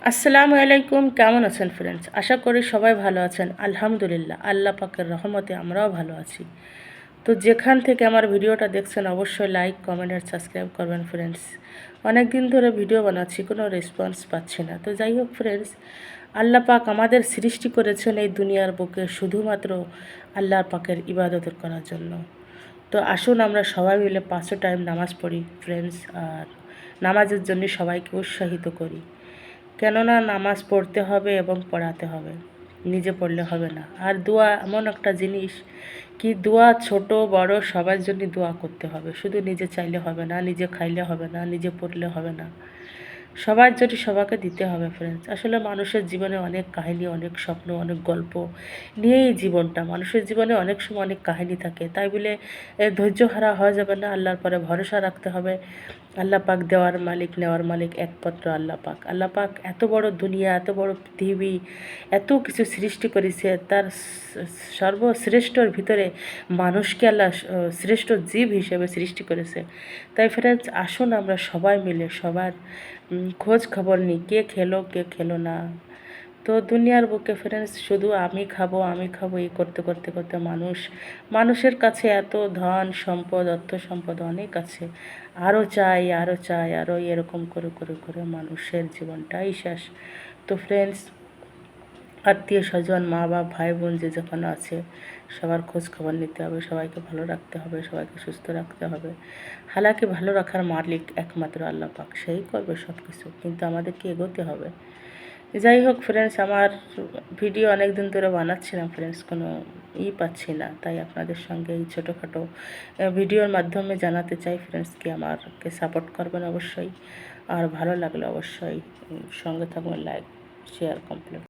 আসসালামু আলাইকুম, কেমন আছেন ফ্রেন্ডস? আশা করি সবাই ভালো আছেন। আলহামদুলিল্লাহ, আল্লাহ পাকের রহমতে আমরাও ভালো আছি। তো যেখান থেকে আমার ভিডিওটা দেখছেন অবশ্যই লাইক, কমেন্ট আর সাবস্ক্রাইব করবেন ফ্রেন্ডস। অনেক দিন ধরে ভিডিও বানাচ্ছি, কোনো রেসপন্স পাচ্ছি না। তো যাই হোক ফ্রেন্ডস, আল্লাহ পাক আমাদের সৃষ্টি করেছেন এই দুনিয়ার বুকে শুধুমাত্র আল্লাহ পাকের ইবাদত করার জন্য। তো আসুন আমরা সবাই মিলে 5 টাইম নামাজ পড়ি ফ্রেন্ডস, আর নামাজের জন্য সবাইকে উৎসাহিত করি। কেননা নামাজ পড়তে হবে এবং পড়াতে হবে, নিজে পড়লে হবে না। আর দোয়া এমন একটা জিনিস, কি দোয়া ছোট বড় সবার জন্য দোয়া করতে হবে, শুধু নিজে চাইলে হবে না, নিজে খাইলে হবে না, নিজে পড়লে হবে না, সবার জন্য সবাইকে দিতে হবে ফ্রেন্ডস। আসলে মানুষের জীবনে অনেক কাহিনী, অনেক স্বপ্ন, অনেক গল্প নিয়েই জীবনটা। মানুষের জীবনে অনেক সময় অনেক কাহিনী থাকে, তাই বলে ধৈর্য হারা হওয়া যাবে না। আল্লাহর পরে ভরসা রাখতে হবে। আল্লাহ পাক দেওয়ার মালিক, নেওয়ার মালিক একমাত্র আল্লাহ পাক। আল্লাহ পাক এত বড় দুনিয়া, এত বড় পৃথিবী, এত কিছু সৃষ্টি করেছে, তার সর্বশ্রেষ্ঠর ভিতরে মানুষকে আল্লাহ শ্রেষ্ঠ জীব হিসেবে সৃষ্টি করেছে। তাই ফ্রেন্ডস, আসুন আমরা সবাই মিলে সবার খোঁজ খবর নিই, কে খেলো কে খেলো না। তো দুনিয়ার বুকে ফ্রেন্ডস শুধু আমি খাবো আমি খাবো এই করতে করতে করতে মানুষের কাছে এত ধন সম্পদ, অর্থ সম্পদ অনেক আছে, আরও চাই আরও চাই আরও, এরকম করে করে করে মানুষের জীবনটাই শেষ। তো ফ্রেন্ডস, আত্মীয় স্বজন, মা বাপ, ভাই বোন যে যেখানে আছে সবার খোঁজ খবর নিতে হবে, সবাইকে ভালো রাখতে হবে, সবাইকে সুস্থ রাখতে হবে। হালাকি ভালো রাখার মালিক একমাত্র আল্লাহ পাক, সেই করবে সব কিছু, কিন্তু আমাদেরকে এগোতে হবে। যাই হোক ফ্রেন্ডস, আমার ভিডিও অনেক দিন ধরে বানাচ্ছিলাম ফ্রেন্ডস, কোনো পাচ্ছি না, তাই আপনাদের সঙ্গে এই ছোটোখাটো ভিডিওর মাধ্যমে জানাতে চাই ফ্রেন্ডসকে আমাকে সাপোর্ট করবেন অবশ্যই। আর ভালো লাগলে অবশ্যই সঙ্গে থাকবেন, লাইক শেয়ার কমপ্লিট।